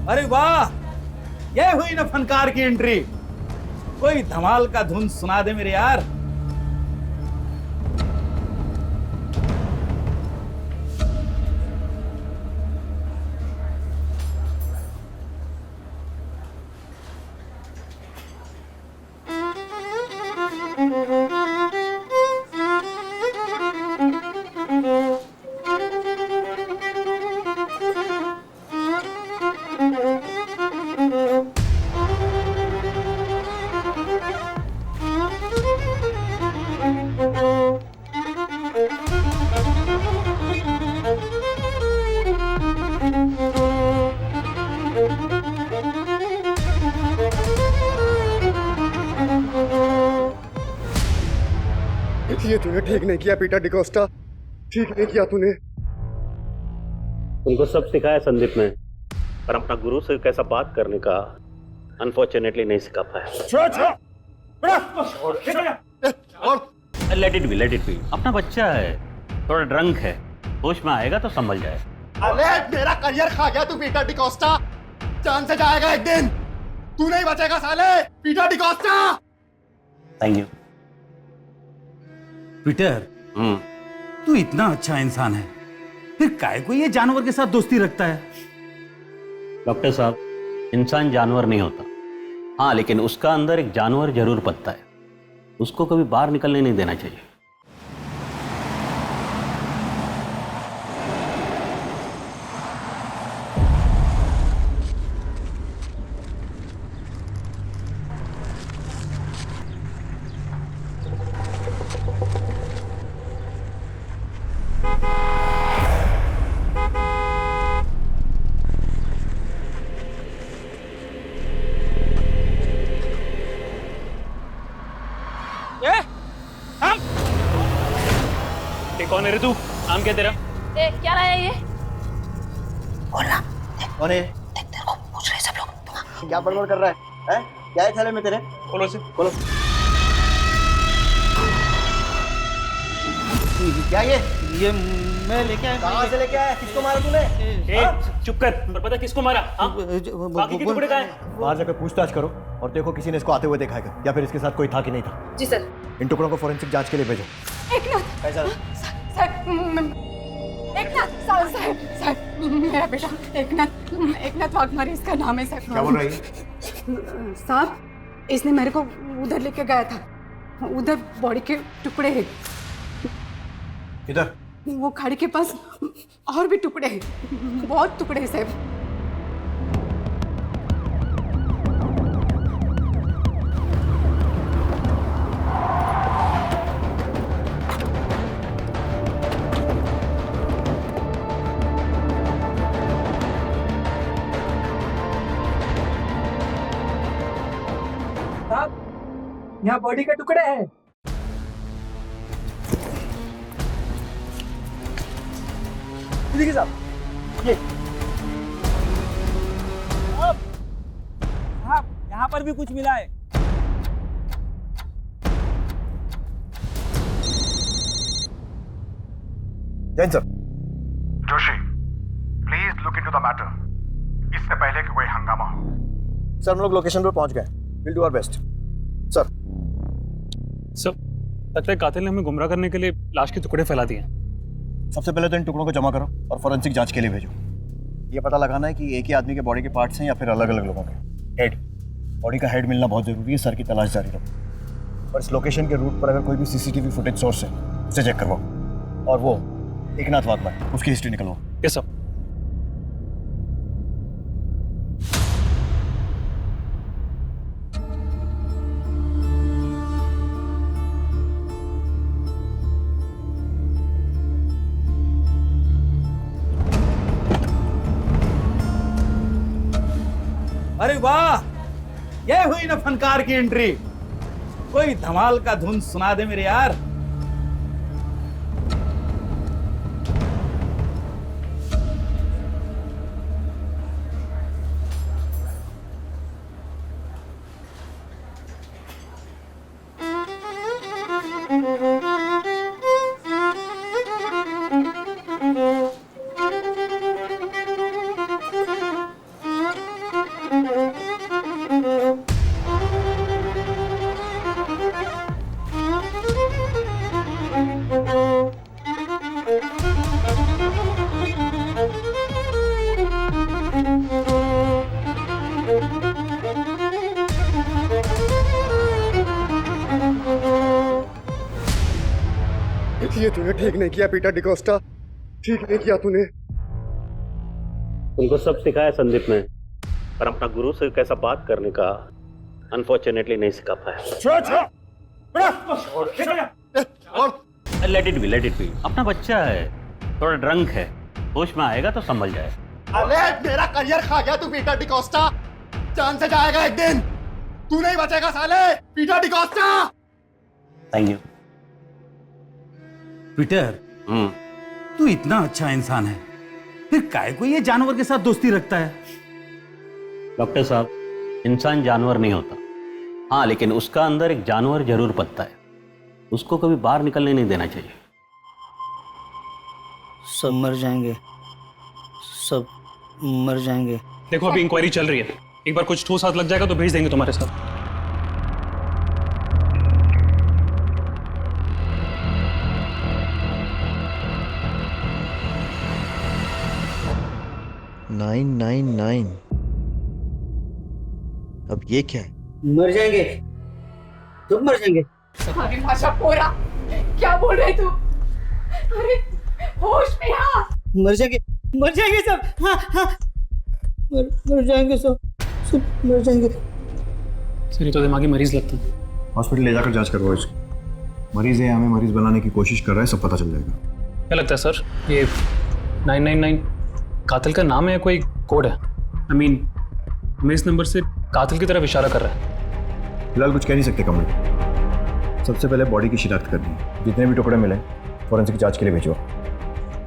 अरे वाह, ये हुई ना फनकार की एंट्री। कोई धमाल का धुन सुना दे मेरे यार। ये तूने ठीक नहीं किया पीटर डिकोस्टा, ठीक नहीं किया तूने। उनको सब सिखाया संदीप ने, पर अपना गुरु से कैसा बात करने का अनफॉर्चुनेटली नहीं सिखा पाया। लेट इट बी, अपना बच्चा है, थोड़ा ड्रंक है, होश में आएगा तो संभल जाए। अरे मेरा करियर खा गया तू पीटर डिकोस्टा, जान से जाएगा एक दिन, तू नहीं बचेगा साले Peter D'Costa. Thank you. Peter, तू इतना अच्छा इंसान है, फिर काहे को ये जानवर के साथ दोस्ती रखता है? डॉक्टर साहब, इंसान जानवर नहीं होता, हाँ, लेकिन उसका अंदर एक जानवर जरूर पलता है, उसको कभी बाहर निकलने नहीं देना चाहिए। कौन है रे तू? नाम क्या तेरा? क्या लाया ये? बोलना। कौन है? तेरे को पूछ रहे सब लोग। क्या बड़बड़ कर रहा है? हैं? क्या है थैले में तेरे? बोलो से। बोलो। क्या ये मैं लेके आया। कहाँ से लेके आया? किसको मारा तूने? चुप कर, पर पता किसको मारा? हाँ? बाकी के टुकड़े कहाँ हैं? बाहर जाकर पूछताछ करो और देखो किसी ने इसको आते हुए देखा है क्या, या फिर इसके साथ कोई था कि नहीं था। जी सर। इन टुकड़ों को फोरेंसिक जांच के लिए भेजो। एकनाथ कैसा? साहब, मेरा बेटा एकनाथ वाघमारे इसका नाम है सर। क्या बोल रही है? साहब, इसने मेरे को उधर लेके गया था, उधर बॉडी के टुकड़े हैं। इधर वो खाड़ी के पास और भी टुकड़े हैं, बहुत टुकड़े हैं साहब। यहाँ बॉडी के टुकड़े हैं। देखिए साहब, ये साहब यहाँ पर भी कुछ मिला है। Jain sir. Joshi, please look into the matter, इससे पहले कि कोई हंगामा हो। सर हम लोग लोकेशन पर पहुंच गए, will do our best. Sir लगता है कातिल ने हमें गुमराह करने के लिए लाश के टुकड़े फैला दिए। सबसे पहले तो इन टुकड़ों को जमा करो और फोरेंसिक जांच के लिए भेजो। ये पता लगाना है कि एक ही आदमी के बॉडी के पार्ट्स हैं या फिर अलग अलग लोगों के। हेड, बॉडी का हेड मिलना बहुत जरूरी है। सर की तलाश जारी रखो और इस लोकेशन के रूट पर अगर कोई भी सीसीटीवी फुटेज सोर्स है उसे चेक करवाओ, और वो एकनाथ वाघमारे उसकी हिस्ट्री निकलवाओ। Yes sir. अरे वाह, ये हुई ना फनकार की एंट्री। कोई धमाल का धुन सुना दे मेरे यार। ये तूने ठीक नहीं किया पीटर डिकोस्टा, ठीक नहीं किया तूने। तुमको सब सिखाया संदीप ने, पर अपना गुरु से कैसा बात करने का अनफॉर्चुनेटली नहीं सिखा पाया। लेट इट बी, अपना बच्चा है, थोड़ा ड्रंक है, होश में आएगा तो संभल जाए। अरे मेरा करियर खा गया तू पीटर डिकोस्टा, जान से जाएगा एक दिन, तू नहीं बचेगा साले Peter D'Costa. Thank you. Peter, तू इतना अच्छा इंसान है, फिर काय को ये जानवर के साथ दोस्ती रखता है? डॉक्टर साहब, इंसान जानवर नहीं होता, हाँ लेकिन उसका अंदर एक जानवर जरूर पलता है, उसको कभी बाहर निकलने नहीं देना चाहिए। सब मर जाएंगे, सब मर जाएंगे। देखो अभी इंक्वायरी चल रही है, एक बार कुछ ठोस हाथ लग जाएगा तो भेज देंगे तुम्हारे साथ। नाइन 999। अब ये क्या है? मर जाएंगे, सब मर जाएंगे। अरे माशा पोरा, क्या बोल रहे तू? अरे होश में आ। मर जाएंगे सब। हाँ हाँ, मर जाएंगे सब मर जाएंगे। सर ये तो दिमागी मरीज लगता है। हॉस्पिटल ले जाकर जांच करवाओ इसको। मरीज है, हमें मरीज बनाने की कोशिश कर रहा है, सब पता चल जाएगा। क्या लगता है सर, ये 999 कातिल का नाम है या कोई कोड है? I mean, हमें इस नंबर से कातिल की तरफ इशारा कर रहा है। फिलहाल कुछ कह नहीं सकते कमल। सबसे पहले बॉडी की शिनाख्त करनी है, जितने भी टुकड़े मिले फॉरेंसिक जांच के लिए भेजो।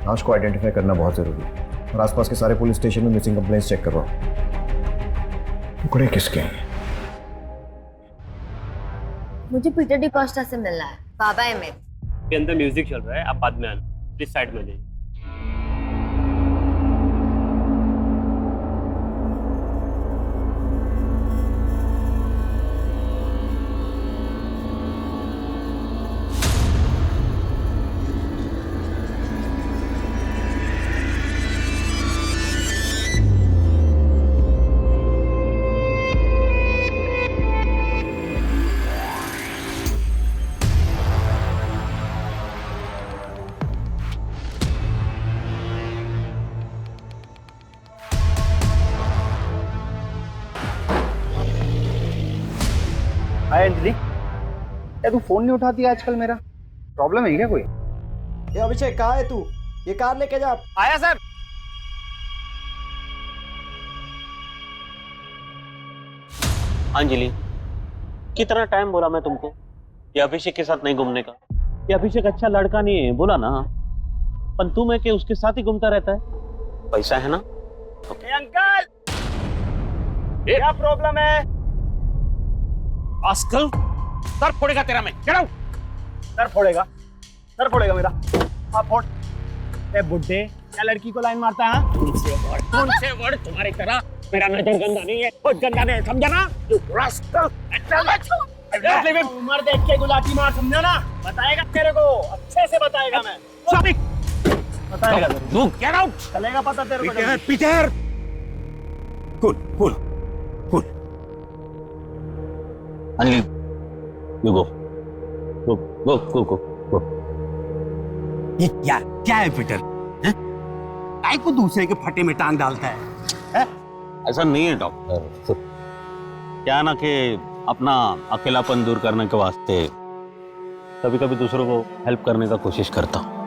लाश को आइडेंटिफाई करना बहुत जरूरी है, और आसपास के सारे पुलिस स्टेशन में मिसिंग कंप्लेंट्स चेक करवाओ। टुकड़े किसके हैं? मुझे पीटर डिकोस्टा से मिलना है, बाबा है मेरे। के अंदर म्यूजिक चल रहा है, आप बाद में आना, प्लीज साइड में जाइए। हाय अंजलि, क्या तू फोन नहीं उठाती आजकल? मेरा प्रॉब्लम है क्या कोई? ये अभिषेक कहाँ है तू? ये कार लेके जा। आया सर। अंजलि, कितना टाइम बोला मैं तुमको ये अभिषेक के साथ नहीं घूमने का? ये अभिषेक अच्छा लड़का नहीं है, बोला ना। पर तुम है कि उसके साथ ही घूमता रहता है, पैसा है ना? अंकल, क्या प्रॉब्लम है? आजकल सर फोड़ेगा तेरा मैं। चलो। सर फोड़ेगा मेरा। हाँ फोड़। ए बुड्ढे, क्या लड़की को लाइन मारता है? कौन से वर्ड तुम्हारी तरह? मेरा नजर गंदा नहीं है, बहुत गंदा नहीं है, समझा ना? उम्र देख के गुलाटी मार, समझा ना? बताएगा तेरे को, अच्छे से बताएगा मैं। बताएगा तू गेट आउट। चलेगा पता तेरे को। Peter, cool. Anjali, you go. ये क्या है पीटर? काय को दूसरे के फटे में टांग डालता है? ऐसा नहीं है डॉक्टर, क्या ना कि अपना अकेलापन दूर करने के वास्ते कभी कभी दूसरों को हेल्प करने का कोशिश करता हूँ।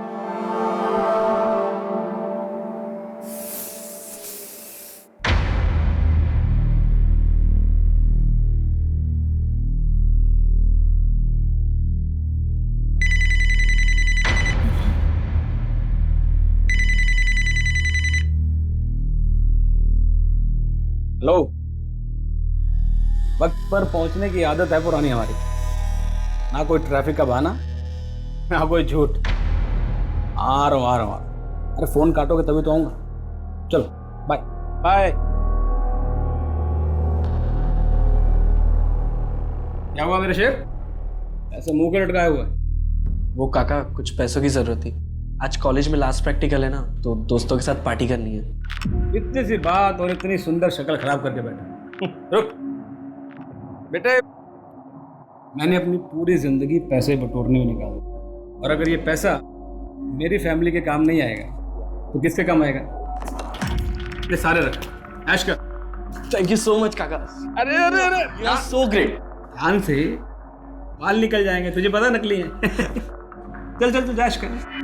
हेलो, वक्त पर पहुंचने की आदत है पुरानी हमारी। ना कोई ट्रैफिक का बहाना, ना कोई झूठ। आ रहा हूँ। अरे फोन काटोगे तभी तो आऊंगा। चलो बाय बाय। क्या हुआ मेरे शेर, ऐसे मुंह के लटकाए हुआ है? वो काका, कुछ पैसों की जरूरत थी। आज कॉलेज में लास्ट प्रैक्टिकल है ना, तो दोस्तों के साथ पार्टी करनी है। इतनी सी बात और इतनी सुंदर शक्ल खराब करके बैठा। रुक बेटे, मैंने अपनी पूरी जिंदगी पैसे बटोरने में निकाली, और अगर ये पैसा मेरी फैमिली के काम नहीं आएगा तो किसके काम आएगा? ये सारे रख, ऐश कर। थैंक यू सो मच काका। अरे अरे अरे यू आर सो ग्रेट। ध्यान से, बाल निकल जाएंगे, तुझे पता नकली है। चल चल तू ऐश कर।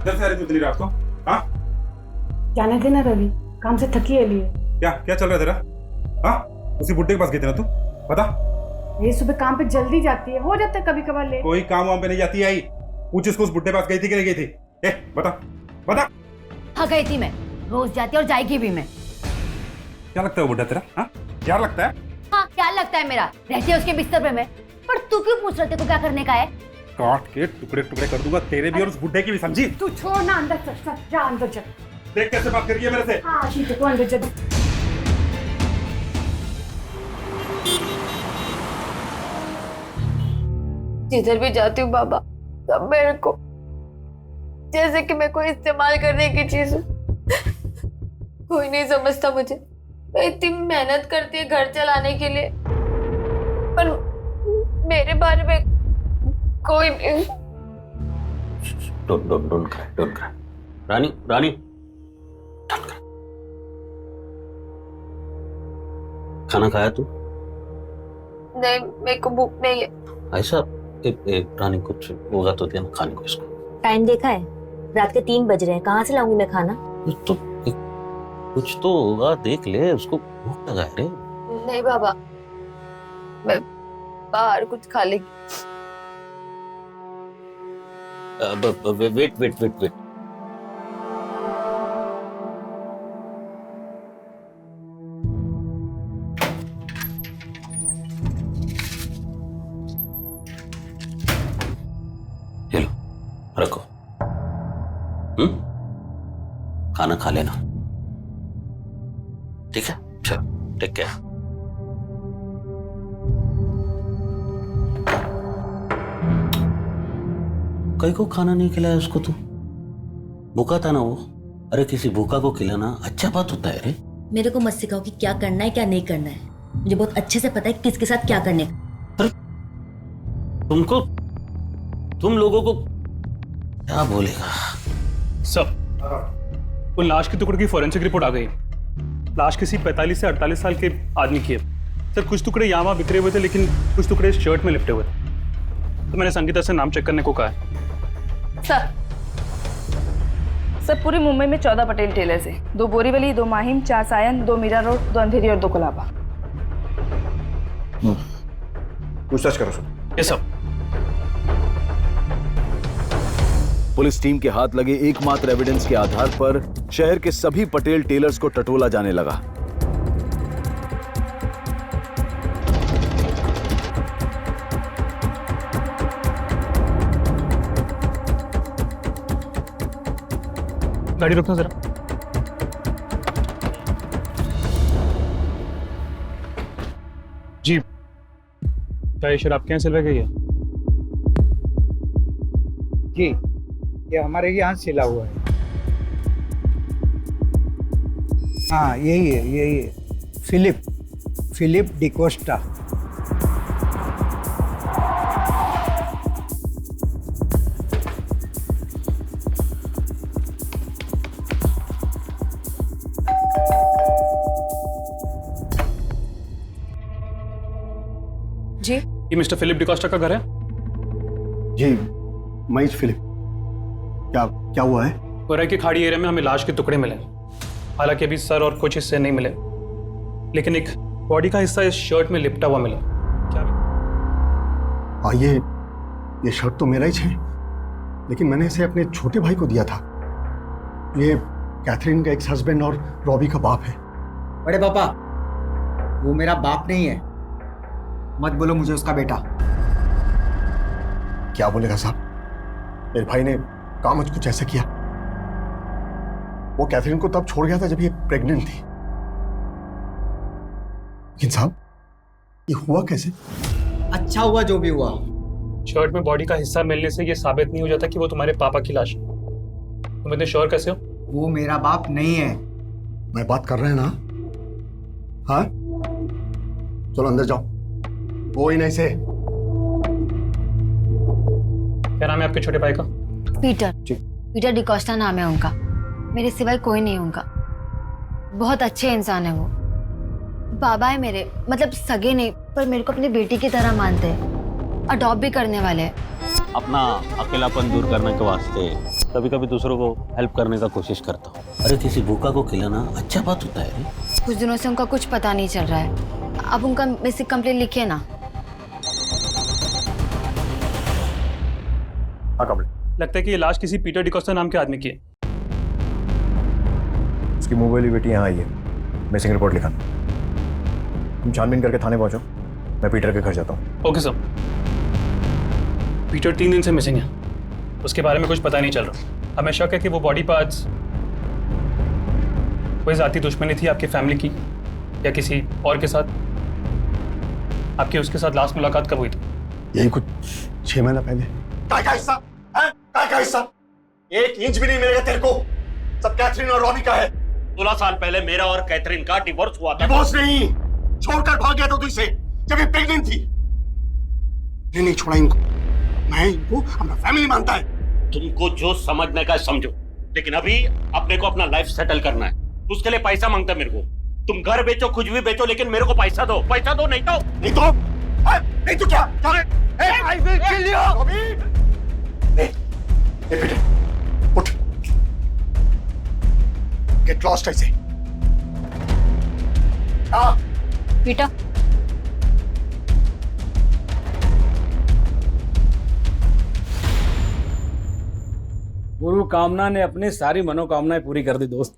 इधर से आ रही थी इतनी रात को? हाँ? जाने देना रवि, काम से थकी है लिए। क्या क्या चल रहा है तेरा? हाँ? उसी बुड्ढे के पास गई थी ना तू? बता। ये सुबह काम पे जल्दी जाती है, हो जाता है कभी कभार लेट। कोई काम वाम पे नहीं जाती आई। पूछ इसको, उस बुड्ढे के पास गई थी कि नहीं गई थी? बता बता। हाँ गई थी मैं, रोज जाती और जाएगी भी मैं। क्या लगता है वो बुड्ढा तेरा? हाँ? क्या लगता है? हाँ क्या लगता है मेरा, रहती है उसके बिस्तर पे मैं। पर तू क्यों पूछ रहे थे को क्या करने का है? काट के टुकड़े टुकड़े कर दूंगा तेरे भी और उस बुड्ढे की भी, समझी? तू छोड़ ना, अंदर चल, जा अंदर चल। देख कैसे बात कर रही है मेरे से। हाँ ठीक है, तू अंदर चल। जिधर भी जाती हूँ बाबा, सब मेरे को जैसे कि मैं कोई इस्तेमाल करने की चीज हूँ। कोई नहीं समझता मुझे। मैं इतनी मेहनत करती है घर चलाने के लिए, पर मेरे बारे में कोई नहीं। Don't cry. रानी रानी, खाना खाया तू? नहीं, मेरे को भूख नहीं है। ऐसा एक रानी, कुछ होगा तो देना खाने को इसको। टाइम देखा है? रात के 3 बज रहे हैं, कहाँ से लाऊंगी मैं खाना? तो कुछ तो होगा, देख ले, उसको भूख लगा है रे। नहीं बाबा, मैं बाहर कुछ खा लेगी। वेट। ये लो, रखो। खाना खा लेना, ठीक है? चल, टेक केयर। कई को खाना नहीं खिलाया उसको तू? भूखा था ना वो। अरे किसी भूखा को खिलाना अच्छा बात होता है रे। मेरे को मत सिखाओ कि क्या करना है क्या नहीं करना है। मुझे बहुत अच्छे से पता है किसके साथ क्या करने का। तुम लोगों को क्या बोलेगा? सब वो लाश के टुकड़े की फॉरेंसिक रिपोर्ट आ गई। लाश किसी 45 से 48 साल के आदमी की है सर। कुछ टुकड़े यहाँ वहाँ बिखरे हुए थे, लेकिन कुछ टुकड़े इस शर्ट में लिपटे हुए थे। तो मैंने संगीता से नाम चेक करने को कहा है। सर पूरी मुंबई में 14 पटेल टेलर्स है। 2 बोरीवली, 2 माहिम, 4 सायन, 2 मीरा रोड, 2 अंधेरी और 2 कोलाबा। पूछताछ करो सब। ये सब पुलिस टीम के हाथ लगे एकमात्र एविडेंस के आधार पर शहर के सभी पटेल टेलर्स को टटोला जाने लगा। गाड़ी रोकना जरा। जी, क्या ये शराब आपके यहाँ सिलवाई गई है? जी, ये हमारे यहाँ सिला हुआ है। हाँ यही है फिलिप डिकोस्टा। जी, ये मिस्टर फिलिप डिकोस्टा का घर है? जी, महेश फिलिप। क्या हुआ है? कोराई की खाड़ी एरिया में हमें लाश के टुकड़े मिले। हालांकि अभी सर और कुछ हिस्से नहीं मिले, लेकिन एक बॉडी का हिस्सा इस शर्ट में लिपटा हुआ मिला। क्या? हाँ, ये शर्ट तो मेरा ही है, लेकिन मैंने इसे अपने छोटे भाई को दिया था। ये कैथरीन का एक्स हस्बैंड और रॉबी का बाप है। बड़े पापा, वो मेरा बाप नहीं है, मत बोलो मुझे उसका बेटा। क्या बोलेगा साहब? मेरे भाई ने काम कुछ ऐसा किया। वो कैथरीन को तब छोड़ गया था जब ये प्रेग्नेंट थी। लेकिन साहब, ये हुआ कैसे? अच्छा हुआ जो भी हुआ, शर्ट में बॉडी का हिस्सा मिलने से ये साबित नहीं हो जाता कि वो तुम्हारे पापा की लाश है। तुम इतने श्योर कैसे हो? वो मेरा बाप नहीं है। मैं बात कर रहे हैं ना? हाँ, चलो अंदर जाओ। वो ही नहीं से। क्या नाम है आपके छोटे भाई का? पीटर। पीटर डिकोस्टा नाम है उनका। मेरे सिवाय कोई नहीं उनका। बहुत अच्छे इंसान है वो। बाबा है मेरे, मतलब सगे नहीं, पर मेरे को अपनी बेटी की तरह मानते हैं। अडॉप्ट भी करने वाले हैं। अपना अकेलापन दूर करने के वास्ते कभी कभी दूसरों को हेल्प करने का कोशिश करता हूँ। अरे किसी भूखा को खिलाना अच्छा बात होता है। कुछ दिनों से उनका कुछ पता नहीं चल रहा है। अब उनका मिसिंग कंप्लेंट लिखिए ना। लगता है कि ये लाश किसी पीटर डिकोस्टा नाम के आदमी की है। उसकी मुंह वाली बेटी यहाँ आई है, मिसिंग रिपोर्ट लिखा। तुम छानबीन करके थाने पहुंचो, मैं पीटर के घर जाता हूँ। Okay sir. पीटर 3 दिन से मिसिंग है, उसके बारे में कुछ पता नहीं चल रहा। हमें शक है कि वो बॉडी पार्ट्स कोई जाती दुश्मनी थी आपकी फैमिली की या किसी और के साथ। आपकी उसके साथ लास्ट मुलाकात कब हुई थी? यही कुछ 6 महीना पहले। काय का हिस्सा है? काय का हिस्सा? 1 इंच भी नहीं मिलेगा तेरे को। सब कैथरीन और रॉबी का है। 16 साल पहले मेरा और कैथरीन का डिवोर्स हुआ था। डिवोर्स नहीं, छोड़कर भाग गया था तू इसे जब ये प्रेग्नेंट थी। नहीं छोड़ा इनको। मैं इनको अपना फैमिली मानता है। तुमको जो समझने का समझो, लेकिन अभी अपने को अपना लाइफ सेटल करना है। उसके लिए पैसा मांगता है मेरे को। तुम घर बेचो, कुछ भी बेचो, लेकिन मेरे को पैसा दो। पैसा दो, नहीं तो क्या? I will kill you! Peter, उठ। Get lost ऐसे। पीटर, गुरु कामना ने अपनी सारी मनोकामनाएं पूरी कर दी दोस्त।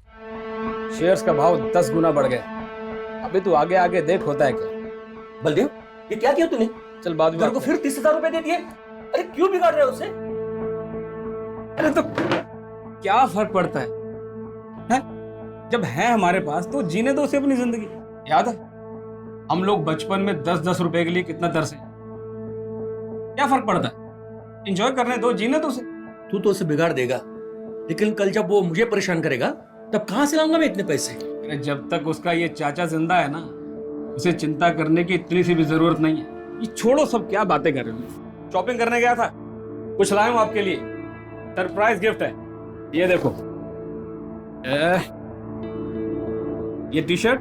शेयर्स का भाव 10 गुना बढ़ गया। अभी तू आगे आगे देख होता है क्या। बलदेव, ये क्या किया तूने? चल बाद में को फिर 30,000 रुपए दे दिए। अरे क्यों बिगाड़ रहे हो उससे? अरे तो क्या फर्क पड़ता है? जब है हमारे पास तो जीने दो उसे अपनी जिंदगी। याद है हम लोग बचपन में 10-10 रुपए के लिए कितना तरसे। क्या फर्क पड़ता है? एंजॉय करने दो, जीने दो उसे। तू तो उसे बिगाड़ देगा, लेकिन कल जब वो मुझे परेशान करेगा तब कहां से लाऊंगा मैं इतने पैसे? अरे जब तक उसका ये चाचा जिंदा है ना, उसे चिंता करने की इतनी सी भी जरूरत नहीं है। ये छोड़ो, सब क्या बातें कर रहे हो। शॉपिंग करने गया था, कुछ लाया हूं आपके लिए। सरप्राइज गिफ्ट है, ये देखो। ये टी शर्ट,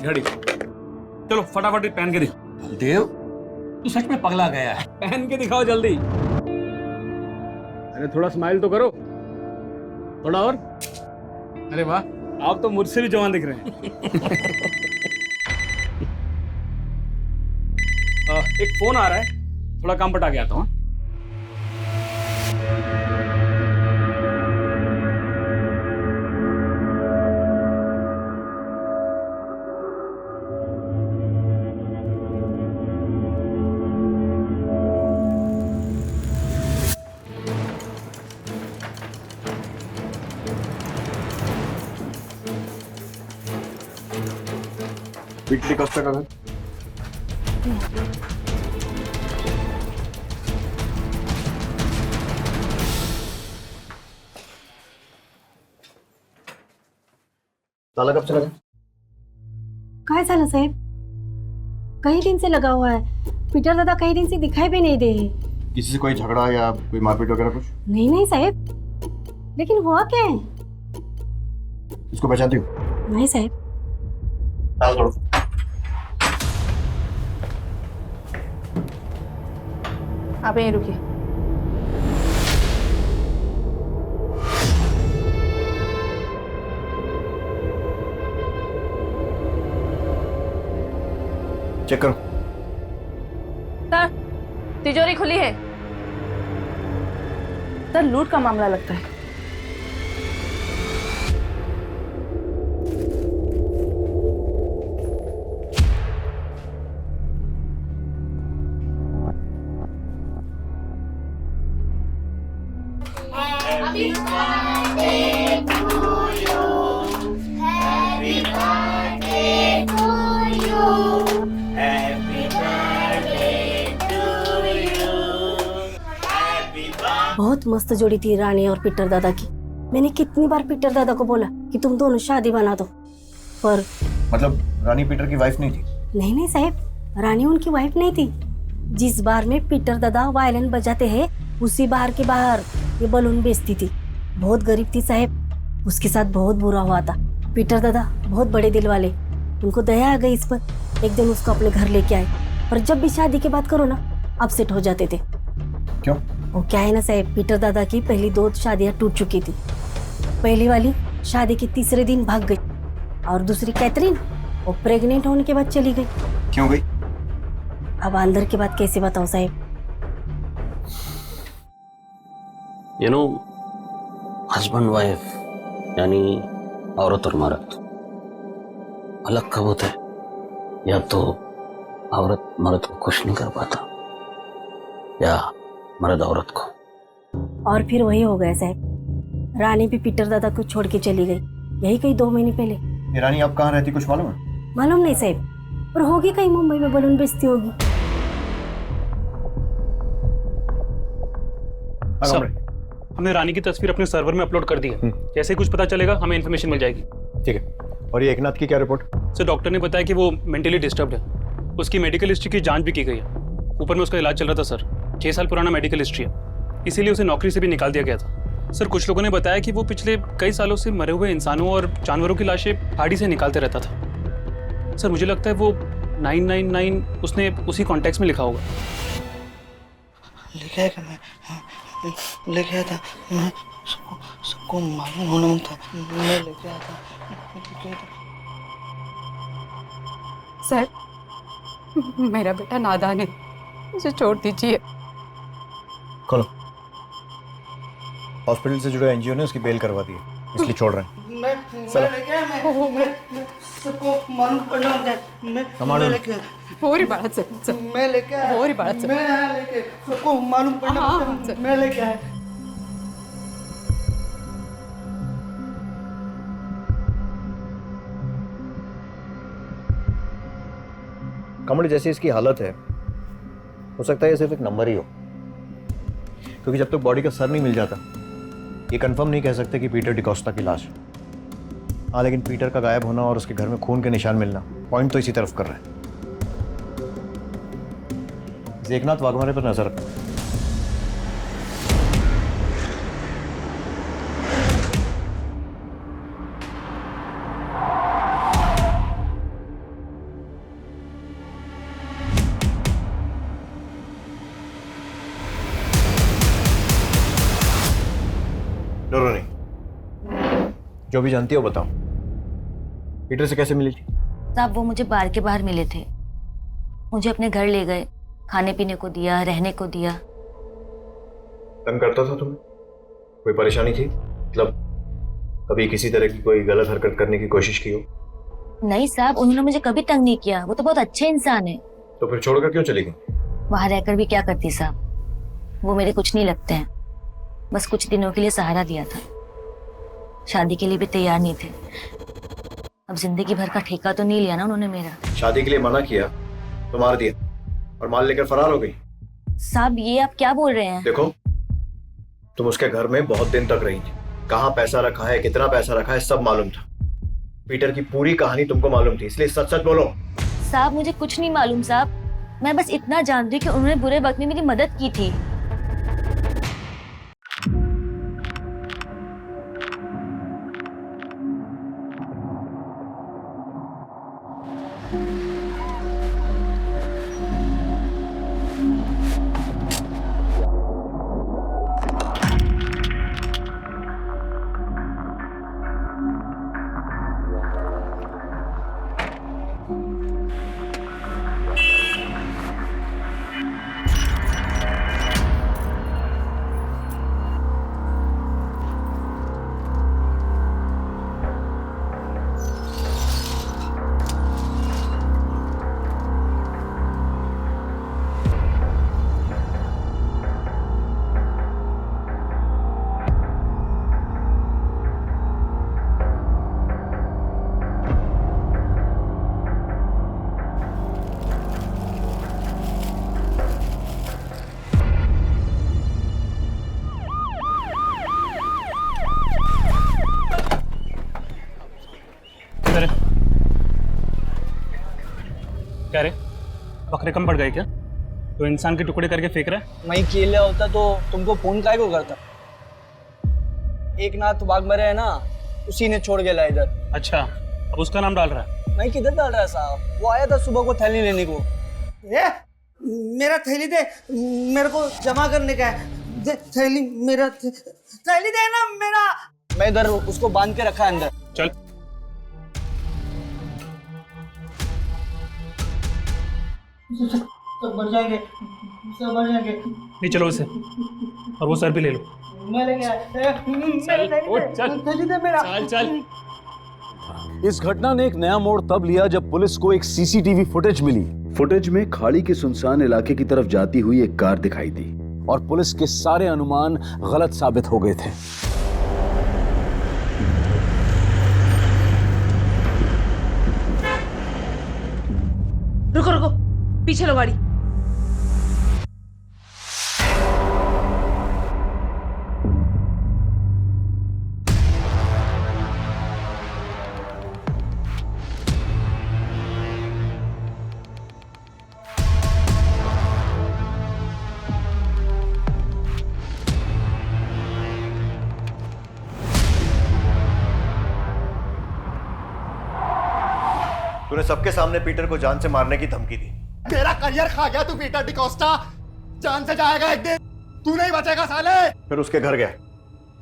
घड़ी। चलो फटाफट पहन के दिखाओ। देव, तू सच में पगला गया है। पहन के दिखाओ जल्दी। अरे थोड़ा स्माइल तो करो, थोड़ा और। अरे वाह, आप तो मुझसे भी जवान दिख रहे हैं। एक फोन आ रहा है, थोड़ा काम पटा के आता हूँ। पीटर डिकोस्टा का घर। ताला कब से लगा? काय झालं साहेब? कई दिन से लगा हुआ है। पीटर दादा कई दिन से दिखाई भी नहीं दे रहे। किसी से कोई झगड़ा या कोई मारपीट वगैरह कुछ? नहीं साहब, लेकिन हुआ क्या है? इसको पहचानती हो? नहीं साहब। आप यहीं रुकिए। चेक करो। सर, तिजोरी खुली है। सर, लूट का मामला लगता है। बहुत मस्त जोड़ी थी रानी और पीटर दादा की। मैंने कितनी बार पीटर दादा को बोला कि तुम दोनों शादी बना दो, पर मतलब रानी पीटर की वाइफ नहीं थी? नहीं साहब, रानी उनकी वाइफ नहीं थी। जिस बार में पीटर दादा वायलिन बजाते हैं उसी बार के बाहर ये बलून बेचती थी। बहुत गरीब थी साहब, उसके साथ बहुत बुरा हुआ था। पीटर दादा बहुत बड़े दिल वाले, उनको दया आ गई इस पर। एक दिन उसको अपने घर लेके आए, पर जब भी शादी की बात करो ना अपसेट हो जाते थे। क्यों? वो क्या है ना साहब, पीटर दादा की पहली 2 शादियां टूट चुकी थी। पहली वाली शादी के तीसरे दिन भाग गई और दूसरी कैथरीन वो प्रेग्नेंट होने के बाद चली गई। क्यों गई? अब अंदर की बात कैसे बताऊं साहब। यू नो, हस्बैंड वाइफ यानी औरत और मर्द अलग कब होता है? या तो औरत मर्द को खुश नहीं कर पाता, या मर्द औरत को। और फिर वही हो गया साहब, रानी भी पीटर दादा को छोड़ के चली गई, यही कहीं 2 महीने पहले। ये रानी अब कहाँ रहती कुछ मालूम है? मालूम नहीं साहब, पर होगी कहीं मुंबई में बलून बेचती होगी। सर, हमने रानी की तस्वीर अपने सर्वर में अपलोड कर दी है। जैसे ही कुछ पता चलेगा हमें इन्फॉर्मेशन मिल जाएगी। ठीक है। और ये एकनाथ की क्या रिपोर्ट? सर, डॉक्टर ने बताया कि वो मेंटली डिस्टर्ब्ड है। उसकी मेडिकल हिस्ट्री की जांच भी की गई है। ऊपर में उसका इलाज चल रहा था सर। 6 साल पुराना मेडिकल हिस्ट्री है, इसीलिए उसे नौकरी से भी निकाल दिया गया था। सर, कुछ लोगों ने बताया कि वो पिछले कई सालों से मरे हुए इंसानों और जानवरों की लाशें गाड़ी से निकालते रहता था। सर, मुझे लगता है वो 999 उसने उसी कॉन्टेक्स्ट में लिखा होगा। लिखा है कि मैं लेके आया था, मैं सबको मालूम होना था, मैं लेके आया था। सर, मेरा बेटा नादान है, उसे छोड़ दीजिए। खोलो। हॉस्पिटल से जुड़े एनजीओ ने उसकी बेल करवा दी है, इसलिए छोड़ रहे हैं। मैं लेके आया, मैं सबको मालूम पड़ना होता है। मैं लेके आया। होरी बाळा सर, मैं लेके आया। होरी बाळा सर, मैं आया लेके, सबको मालूम पड़ना होता है। मैं लेके आया। कमल, जैसी इसकी हालत है, हो सकता है ये सिर्फ एक नंबर ही हो, क्योंकि जब तक बॉडी का सर नहीं मिल जाता ये कंफर्म नहीं कह सकते कि पीटर डिकोस्टा की लाश है। हाँ, लेकिन पीटर का गायब होना और उसके घर में खून के निशान मिलना पॉइंट तो इसी तरफ कर रहे हैं। एकनाथ वाघमारे पर नजर रखना। डरो नहीं, जो भी जानती हो बताओ। पीटर से कैसे मिली थी? साहब, वो मुझे बार के बाहर मिले थे, मुझे अपने घर ले गए, खाने पीने को दिया, रहने को दिया। तंग करता था तुम्हें? कोई परेशानी थी? मतलब कभी किसी तरह की कोई गलत हरकत करने की कोशिश की हो? नहीं साहब, उन्होंने मुझे कभी तंग नहीं किया, वो तो बहुत अच्छे इंसान है। तो फिर छोड़कर क्यों चली गई? वहां रहकर भी क्या करती साहब, वो मेरे कुछ नहीं लगते हैं, बस कुछ दिनों के लिए सहारा दिया था। शादी के लिए भी तैयार नहीं थे। अब जिंदगी भर का ठेका तो नहीं लिया ना उन्होंने मेरा। शादी के लिए मना किया तो मार दिया और माल लेकर फरार हो गई। साहब, ये आप क्या बोल रहे हैं? देखो, तुम उसके घर में बहुत दिन तक रही थी, कहाँ पैसा रखा है, कितना पैसा रखा है, सब मालूम था। पीटर की पूरी कहानी तुमको मालूम थी, इसलिए सच सच बोलो। साहब, मुझे कुछ नहीं मालूम साहब, मैं बस इतना जानती हूँ कि उन्होंने बुरे वक्त में मेरी मदद की थी। क्या रे, बकरे कम पड़ गए क्या? तो इंसान के टुकड़े करके फेंक रहा है? मैं अकेले होता तो तुमको फोन काहे को करता? एक नाथ बाग मरे है ना, उसी ने छोड़ के लाया इधर। अच्छा, अब उसका नाम डाल रहा है? मैं किधर डाल रहा है साहब, वो आया था सुबह को थैली लेने को। मेरा थैली दे, मेरे को जमा करने का है। थैली मेरा थैली दे ना मेरा। मैं इधर उसको बांध के रखा है अंदर। चल। सब बढ़ जाएंगे, सब बढ़ जाएंगे। नहीं, चलो इसे, और वो सर भी ले लो। मैं लेके आया। थैली दे मेरा। चल चल। इस घटना ने एक नया मोड़ तब लिया जब पुलिस को एक सीसीटीवी फुटेज मिली। फुटेज में खाड़ी के सुनसान इलाके की तरफ जाती हुई एक कार दिखाई दी और पुलिस के सारे अनुमान गलत साबित हो गए थे। रुको रुको, पीछे लो गाड़ी। तूने सबके सामने पीटर को जान से मारने की धमकी दी। मेरा करियर खा गया तू पीटर डिकोस्टा। जान से जाएगा एक दिन, तू नहीं बचेगा साले। फिर उसके घर गया,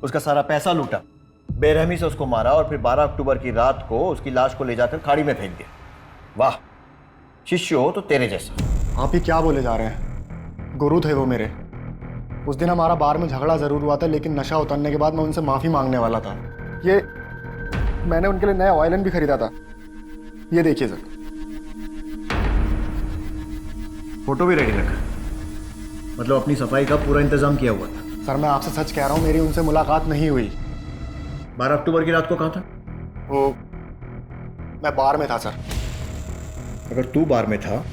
उसका सारा पैसा लूटा, बेरहमी से उसको मारा और फिर 12 अक्टूबर की रात को उसकी लाश को ले जाकर खाड़ी में फेंक दिया। वाह, शिष्य हो तो तेरे जैसा। आप ही क्या बोले जा रहे हैं? गुरु थे वो मेरे। उस दिन हमारा बार में झगड़ा जरूर हुआ था, लेकिन नशा उतरने के बाद मैं उनसे माफी मांगने वाला था। ये मैंने उनके लिए नया वायलिन भी खरीदा था, ये देखिए सर। फोटो भी रेडी रखा, मतलब अपनी सफाई का पूरा इंतजाम किया हुआ था। सर मैं आपसे सच कह रहा हूँ, मेरी उनसे मुलाकात नहीं हुई। 12 अक्टूबर की रात को कहाँ था? वो मैं बार में था सर। अगर तू बार में था,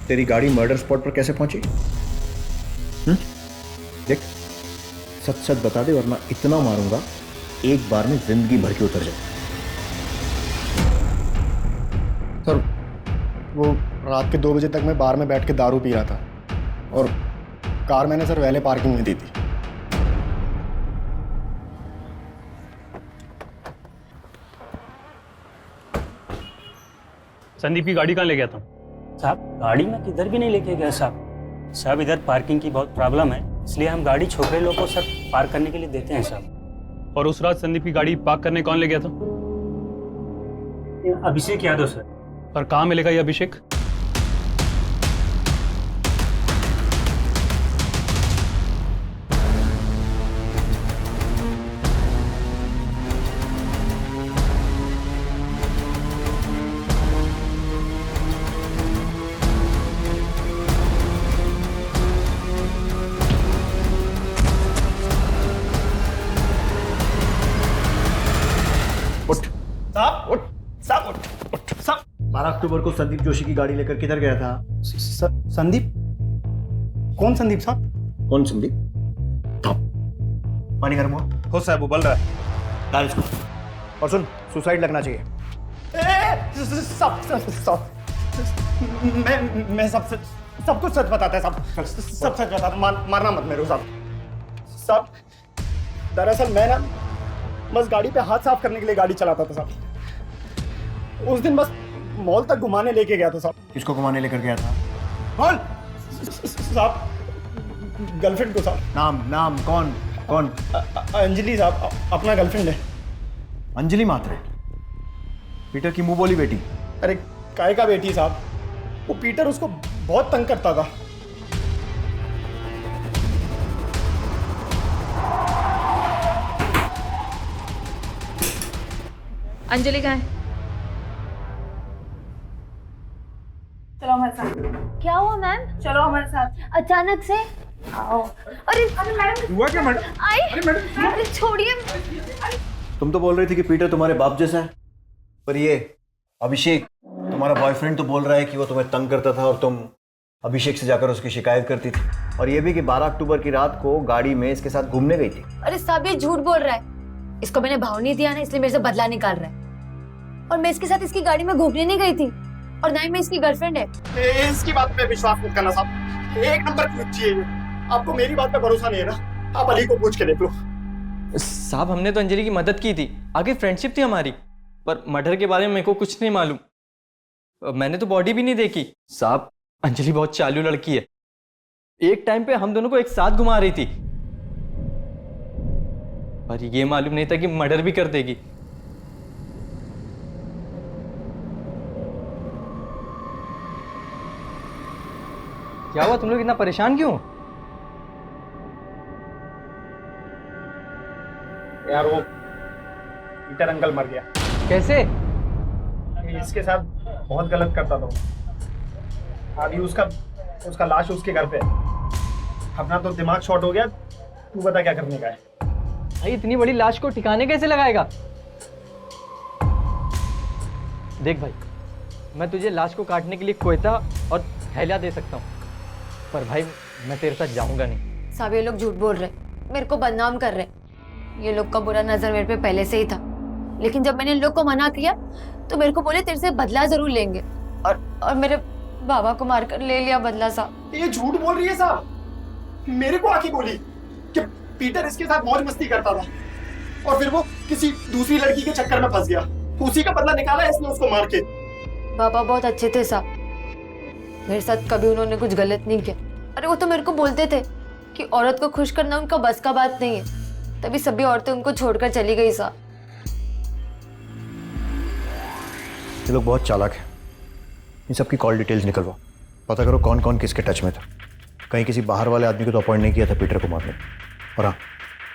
तेरी गाड़ी मर्डर स्पॉट पर कैसे पहुंची? देख, सच सच बता दे वरना इतना मारूंगा एक बार में जिंदगी भर के उतर जाए। सर वो रात के 2 बजे तक मैं बार में बैठ के दारू पी रहा था और कार मैंने सर वैले पार्किंग में दी थी। संदीप की गाड़ी कहाँ ले गया था? साहब गाड़ी में किधर भी नहीं लेके गया साहब। साहब इधर पार्किंग की बहुत प्रॉब्लम है, इसलिए हम गाड़ी छोकरे लोग को सर पार्क करने के लिए देते हैं साहब। और उस रात संदीप की गाड़ी पार्क करने कौन ले गया था? अभिषेक यादव सर। और कहाँ मिलेगा ये अभिषेक? उठ साहब, उठ साहब, उठ साहब। 12 अक्टूबर को संदीप जोशी की गाड़ी लेकर किधर गया था? संदीप? कौन संदीप साहब? कौन संदीप? पानी गर्म हुआ? हो साहब, उबल रहा है। डाल इसको। और सुन, सुसाइड लगना चाहिए। मैं सब कुछ सच बताता है साहब, सब सच बताता। मारना मत मेरे को साहब। दरअसल मैं ना बस गाड़ी पे हाथ साफ करने के लिए गाड़ी चलाता था साहब। उस दिन बस मॉल तक घुमाने लेके गया था साहब। किसको घुमाने लेकर गया था? कौन साहब? गर्लफ्रेंड को साहब। नाम कौन? अंजलि साहब, अपना गर्लफ्रेंड है। अंजलि मात्रे, पीटर की मुंह बोली बेटी। अरे काय का बेटी साहब, वो पीटर उसको बहुत तंग करता था। अंजलि कहाँ है? चलो हमारे साथ। क्या हुआ मैम? चलो हमारे साथ। अचानक से आओ। अरे मैडम, हुआ क्या मैडम? अरे छोड़िए। तुम तो बोल रही थी कि पीटर तुम्हारे बाप जैसा है, पर ये अभिषेक तुम्हारा बॉयफ्रेंड तो बोल रहा है कि वो तुम्हें तंग करता था और तुम अभिषेक से जाकर उसकी शिकायत करती थी। और ये भी कि 12 अक्टूबर की रात को गाड़ी में इसके साथ घूमने गई थी। अरे सब ये झूठ बोल रहा है। इसको मैंने भाव नहीं दिया ना, इसलिए मेरे से बदला निकाल रहा है। और मैं इसके साथ इसकी गाड़ी में घूमने नहीं गई थी। और ना ही मैं इसकी गर्लफ्रेंड है। इसकी बात पे विश्वास मत करना साहब, एक नंबर की लुच्ची है ये। आपको मेरी बात पे भरोसा नहीं है ना, आप अली को पूछ के देख लो। साहब हमने तो अंजलि की मदद की थी, आगे फ्रेंडशिप थी हमारी, पर मर्डर के बारे में मेरे को कुछ नहीं मालूम। मैंने तो बॉडी भी नहीं देखी। साहब अंजलि बहुत चालू लड़की है, एक टाइम पे हम दोनों को एक साथ घुमा रही थी, पर ये मालूम नहीं था कि मर्डर भी कर देगी। क्या हुआ, तुम लोग इतना परेशान क्यों? यार वो पीटर अंकल मर गया। कैसे? इसके साथ बहुत गलत करता था, अभी उसका लाश उसके घर पे है। अपना तो दिमाग शॉर्ट हो गया, तू बता क्या करने का है? भाई इतनी बड़ी लाश को ठिकाने कैसे लगाएगा? देख भाई, मैं तुझे लाश को काटने के लिए कोयता और थैला दे सकता हूँ, पर भाई मैं तेरे साथ जाऊंगा नहीं। साहब ये लोग झूठ बोल रहे, मेरे को बदनाम कर रहे। ये लोग का बुरा नजर मेरे पे पहले से ही था, लेकिन जब मैंने इन लोग को मना किया तो मेरे को बोले तेरे से बदला जरूर लेंगे, और मेरे बाबा को मारकर ले लिया बदला। साहब ये झूठ बोल रही है साहब, मेरे को आके बोली कि पीटर इसके साथ मौज मस्ती करता था और फिर वो किसी दूसरी लड़की के चक्कर में फंस गया, उसी का बदला निकाला इसने उसको मार के। बाबा बहुत अच्छे थे साहब, मेरे साथ कभी उन्होंने कुछ गलत नहीं किया। अरे वो तो मेरे को बोलते थे कि औरत को खुश करना उनका बस का बात नहीं है, तभी सभी औरतें उनको छोड़कर चली गई। साहब ये लोग बहुत चालाक हैं, इन सब की कॉल डिटेल्स निकलवाओ, पता करो कौन कौन किसके टच में था। कहीं किसी बाहर वाले आदमी को तो अपॉइंट नहीं किया था पीटर को मारने। और हाँ,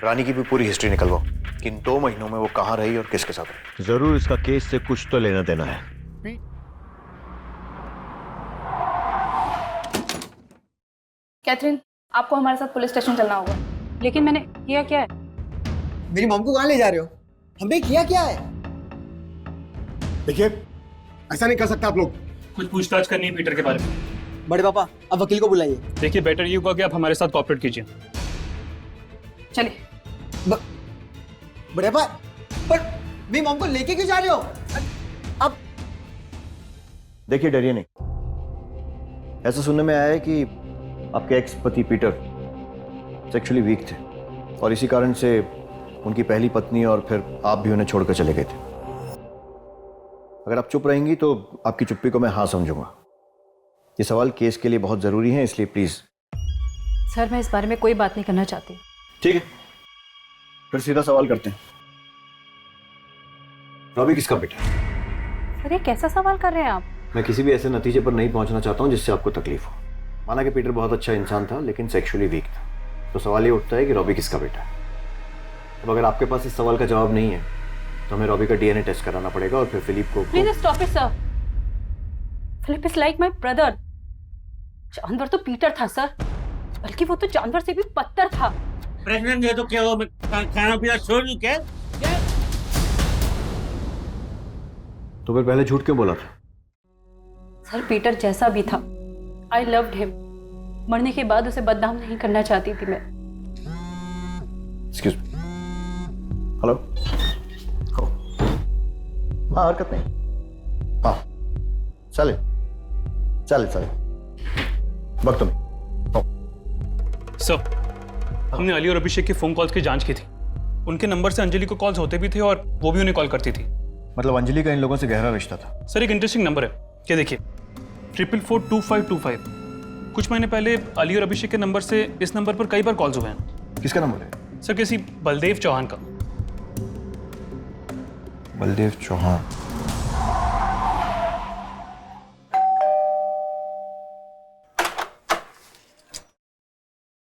रानी की भी पूरी हिस्ट्री निकलवाओ कि इन 2 महीनों में वो कहाँ रही और किसके साथ रही। जरूर इसका केस से कुछ तो लेना देना है। कैथरीन, आपको हमारे साथ पुलिस स्टेशन चलना होगा। लेकिन मैंने किया क्या है? मेरी मॉम को कहाँ ले जा रहे हो? हमने किया क्या है? देखिए ऐसा नहीं कर सकता आप लोग। कुछ पूछताछ करनी है पीटर के बारे में। बड़े पापा अब वकील को बुलाइए। देखिए बेटर ये होगा कि आप हमारे साथ कॉपरेट कीजिए। चलिए। बड़े पापा, पर मेरी मॉम को लेके क्यों जा रहे हो? अब देखिए डरिए नहीं, ऐसा सुनने में आया है कि आपके एक्स पति पीटर सेक्सुअली वीक थे और इसी कारण से उनकी पहली पत्नी और फिर आप भी उन्हें छोड़कर चले गए थे। अगर आप चुप रहेंगी तो आपकी चुप्पी को मैं हाँ समझूंगा। ये सवाल केस के लिए बहुत जरूरी है, इसलिए प्लीज। सर मैं इस बारे में कोई बात नहीं करना चाहती। ठीक है, फिर सीधा सवाल करते हैं, रॉबी किसका बेटा? सर ये कैसा सवाल कर रहे हैं आप? मैं किसी भी ऐसे नतीजे पर नहीं पहुंचना चाहता हूं जिससे आपको तकलीफ हो। माना कि पीटर बहुत अच्छा इंसान था लेकिन सेक्सुअली वीक था, तो सवाल ये उठता है कि रॉबी किसका बेटा है। अब अगर आपके पास इस सवाल का जवाब नहीं है तो हमें रॉबी का डीएनए टेस्ट कराना पड़ेगा और फिर फिलिप को। Please stop it sir, Philip is like my brother. जानवर तो पीटर था सर, बल्कि वो तो जानवर से भी पत्थर था। प्रेग्नेंट है तो क्या हुआ, मैं खाना पीना छोड़ दूं क्या? तो फिर पहले झूठ क्यों बोला था? सर पीटर जैसा भी था, आई लव्ड हिम। मरने के बाद उसे बदनाम नहीं करना चाहती थी मैं। Excuse me, hello. हाँ हरकत नहीं, हाँ चले चले चले वक्त में। सर हमने अली और अभिषेक के फोन कॉल्स की जांच की थी, उनके नंबर से अंजलि को कॉल्स होते भी थे और वो भी उन्हें कॉल करती थी। मतलब अंजलि का इन लोगों से गहरा रिश्ता था? सर एक इंटरेस्टिंग नंबर है, क्या देखिए 4442525। कुछ महीने पहले अली और अभिषेक के नंबर से इस नंबर पर कई बार कॉल्स हुए हैं। किसका नंबर है? सर किसी बलदेव चौहान का। बलदेव चौहान?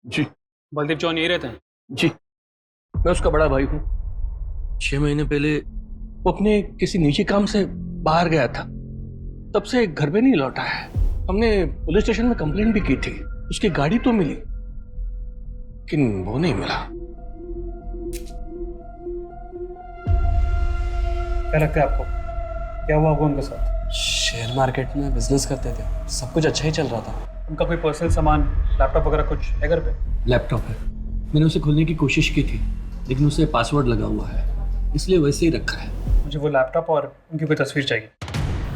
जी बलदेव चौहान यही रहते हैं? जी मैं उसका बड़ा भाई हूँ। 6 महीने पहले वो अपने किसी निजी काम से बाहर गया था, तब से घर पे नहीं लौटा है। हमने पुलिस स्टेशन में कंप्लेंट भी की थी, उसकी गाड़ी तो मिली लेकिन वो नहीं मिला। क्या लगता है आपको क्या हुआ होगा उनके साथ? शेयर मार्केट में बिजनेस करते थे, सब कुछ अच्छा ही चल रहा था। उनका कोई पर्सनल सामान, लैपटॉप वगैरह कुछ है घर पे? लैपटॉप है, मैंने उसे खोलने की कोशिश की थी लेकिन उसे पासवर्ड लगा हुआ है, इसलिए वैसे ही रखा है। मुझे वो लैपटॉप और उनकी कोई तस्वीर चाहिए।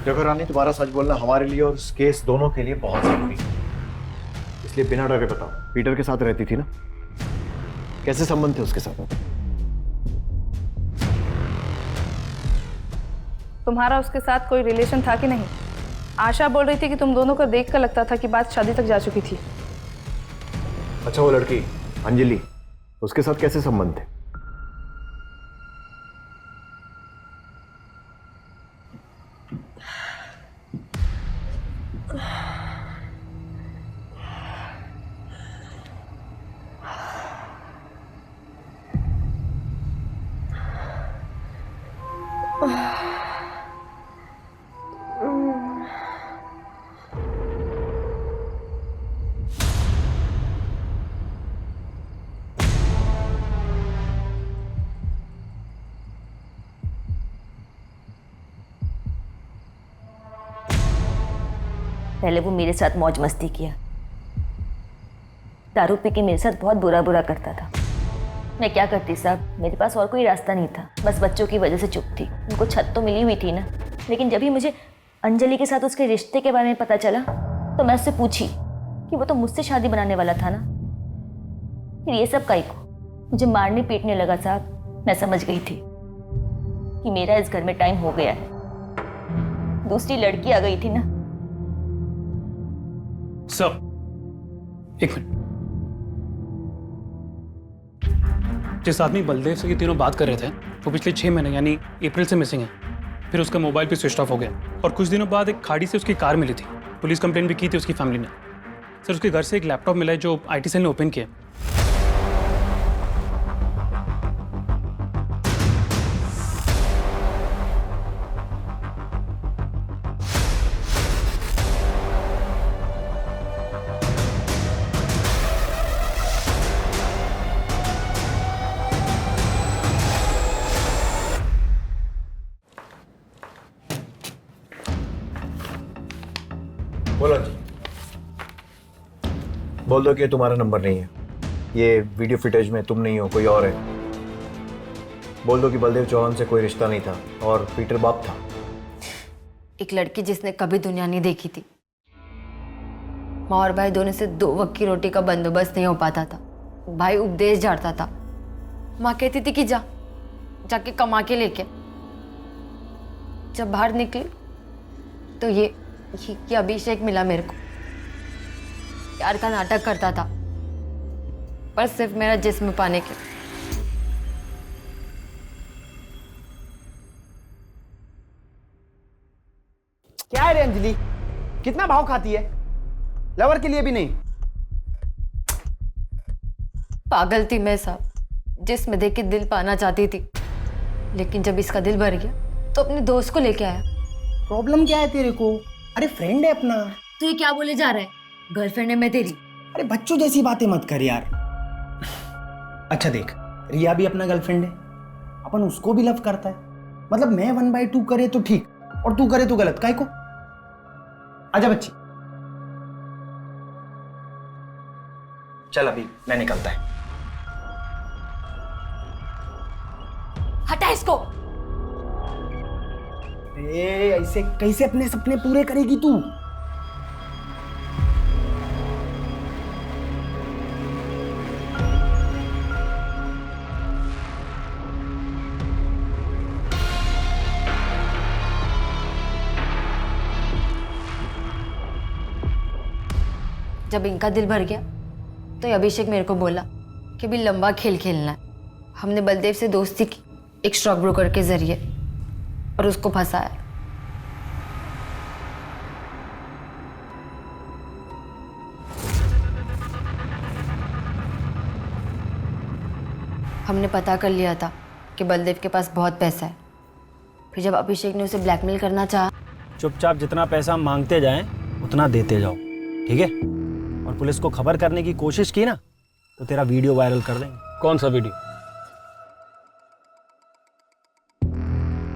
देखो रानी, तुम्हारा सच बोलना हमारे लिए और इस केस दोनों के लिए बहुत जरूरी है। इसलिए बिना डरे बताओ, पीटर के साथ रहती थी ना? कैसे संबंध थे उसके साथ? तुम्हारा उसके साथ कोई रिलेशन था कि नहीं? आशा बोल रही थी कि तुम दोनों को देख कर लगता था कि बात शादी तक जा चुकी थी। अच्छा, वो लड़की अंजलि, उसके साथ कैसे संबंध थे? पहले वो मेरे साथ मौज मस्ती किया, दारू पी के मेरे साथ बहुत बुरा बुरा करता था। मैं क्या करती साहब, मेरे पास और कोई रास्ता नहीं था, बस बच्चों की वजह से चुप थी। उनको छत तो मिली हुई थी ना। लेकिन जब ही मुझे अंजलि के साथ उसके रिश्ते के बारे में पता चला तो मैं उससे पूछी कि वो तो मुझसे शादी बनाने वाला था ना, फिर ये सब काहे को? मुझे मारने पीटने लगा साहब। मैं समझ गई थी कि मेरा इस घर में टाइम हो गया है। दूसरी लड़की आ गई थी ना। सर, एक मिनट। जिस आदमी बलदेव से ये तीनों बात कर रहे थे वो पिछले 6 महीने यानी अप्रैल से मिसिंग है। फिर उसका मोबाइल भी स्विच ऑफ हो गया और कुछ दिनों बाद एक खाड़ी से उसकी कार मिली थी। पुलिस कंप्लेंट भी की थी उसकी फैमिली ने। सर, उसके घर से एक लैपटॉप मिला है जो आईटी सेल ने ओपन किया। बोलो जी। बोल दो कि ये तुम्हारा नंबर नहीं है, ये वीडियो फुटेज में तुम नहीं हो, कोई और है। बोल दो कि बलदेव चौहान से कोई रिश्ता नहीं था और पीटर बाप था। एक लड़की जिसने कभी दुनिया नहीं देखी थी। माँ और भाई दोनों से 2 वक्त की रोटी का बंदोबस्त नहीं हो पाता था। भाई उपदेश झाड़ता था, माँ कहती थी कि जाके कमा के लेके। जब बाहर निकली तो ये अभिषेक मिला मेरे को। प्यार का नाटक करता था पर सिर्फ मेरा जिस्म पाने के। क्या है रे अंजलि, कितना भाव खाती है? लवर के लिए भी नहीं। पागल थी मैं साहब, जिस्म देख के दिल पाना चाहती थी। लेकिन जब इसका दिल भर गया तो अपने दोस्त को लेके आया। प्रॉब्लम क्या है तेरे को? अरे फ्रेंड है अपना। तो ये क्या बोले जा रहा है? गर्लफ्रेंड है मैं तेरी। अरे बच्चों जैसी बातें मत कर यार। अच्छा देख, रिया भी अपना गर्लफ्रेंड है, अपन उसको भी लव करता है। मतलब मैं 1/2 करे तो ठीक और तू करे तो गलत, काहे को? आजा बच्ची, चल अभी मैं निकलता है। हटा इसको। ऐसे कैसे अपने सपने पूरे करेगी तू? जब इनका दिल भर गया तो अभिषेक मेरे को बोला कि भी लंबा खेल खेलना है। हमने बलदेव से दोस्ती की एक स्टॉक ब्रोकर के जरिए और उसको फंसाया। हमने पता कर लिया था कि बलदेव के पास बहुत पैसा है। फिर जब अभिषेक ने उसे ब्लैकमेल करना चाहा, चुपचाप जितना पैसा मांगते जाएं उतना देते जाओ, ठीक है? और पुलिस को खबर करने की कोशिश की ना तो तेरा वीडियो वायरल कर देंगे। कौन सा वीडियो?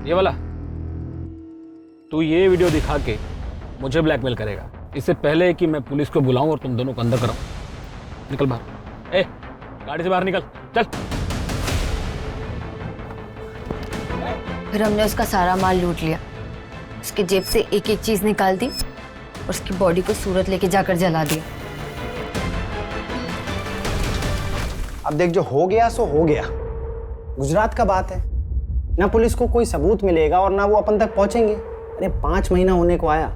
ये वाला? तू ये वीडियो दिखा के मुझे ब्लैकमेल करेगा इससे पहले कि मैं पुलिस को बुलाऊं और तुम दोनों को अंदर कराऊं। निकल बाहर। ए, गाड़ी से बाहर निकल, चल। फिर हमने उसका सारा माल लूट लिया उसके जेब से एक एक चीज निकाल दी और उसकी बॉडी को सूरत लेके जाकर जला दिया। अब देख, जो हो गया सो हो गया। गुजरात का बात है ना, पुलिस को कोई सबूत मिलेगा और ना वो अपन तक पहुंचेंगे। अरे 5 महीना होने को आया,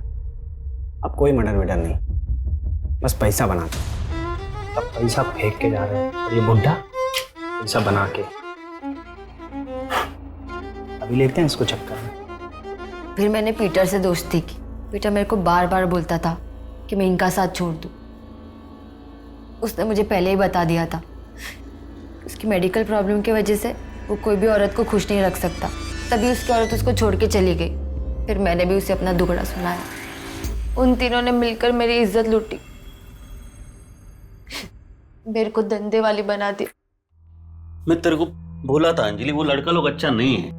अब कोई मर्डर वर्डर नहीं, बस पैसा बनाते। अब पैसा फेंक के जा रहे हैं और ये बुढ़ा पैसा बना के अभी लेते हैं इसको चक्कर में। फिर मैंने पीटर से दोस्ती की। पीटर मेरे को बार बार बोलता था कि मैं इनका साथ छोड़ दूं। उसने मुझे पहले ही बता दिया था उसकी मेडिकल प्रॉब्लम की वजह से वो कोई भी औरत को खुश नहीं रख सकता, तभी उसकी औरत उसको छोड़ के चली गई। फिर मैंने भी उसे अपना दुखड़ा सुनाया। उन तीनों ने मिलकर मेरी इज्जत लूटी, मेरे को धंधे वाली बना दी। मैं तेरे को बोला था अंजलि, वो लड़का लोग अच्छा नहीं है,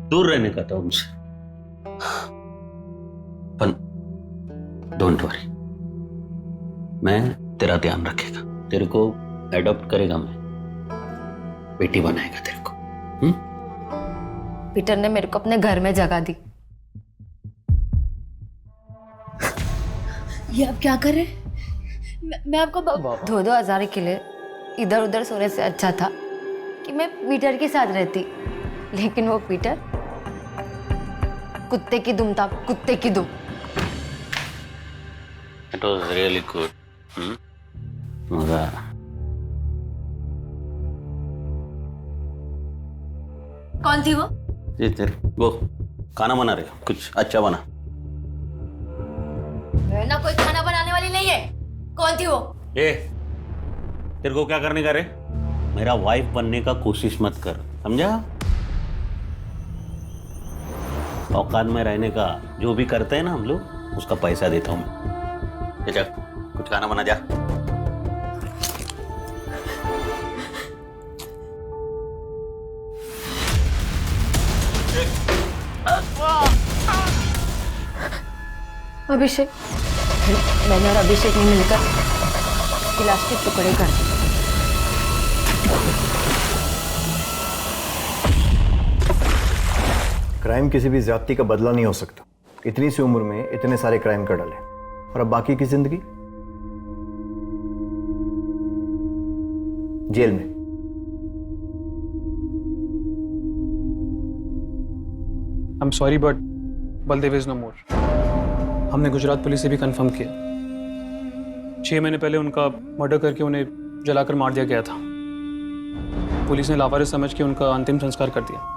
दूर रहने का था उनसे। पर डोंट वरी, मैं तेरा ध्यान रखेगा, तेरे को एडॉप्ट करेगा, मैं बेटी बनाएगा तेरे को। पीटर ने मेरे को अपने घर में जगह दी। ये आप क्या कर रहे हैं? मैं आपको 2-2 हज़ार के लिए इधर उधर सोने से अच्छा था कि मैं पीटर के साथ रहती, लेकिन वो पीटर कुत्ते की दुम था, कुत्ते की दुम। It was really good. मजा आया। कौन थी वो? ये तेरे वो खाना बना रहे हो, कुछ अच्छा बना। मैं ना कोई खाना बनाने वाली नहीं है। कौन थी वो? ए, तेरे को क्या करने का रे? मेरा वाइफ बनने का कोशिश मत कर, समझा? औकात में रहने का जो भी करते हैं ना हम लोग, उसका पैसा देता हूं मैं। चल कुछ खाना बना जा। अभिषेक, मैंने और अभिषेक ने मिलकर गिलास के टुकड़े कर दिए। क्राइम किसी भी ज्यादती का बदला नहीं हो सकता। इतनी सी उम्र में इतने सारे क्राइम कर डाले, और अब बाकी की जिंदगी जेल में। I am sorry but Baldev is no more. हमने गुजरात पुलिस से भी कंफर्म किया, 6 महीने पहले उनका मर्डर करके उन्हें जलाकर मार दिया गया था। पुलिस ने लावारिस समझ के उनका अंतिम संस्कार कर दिया।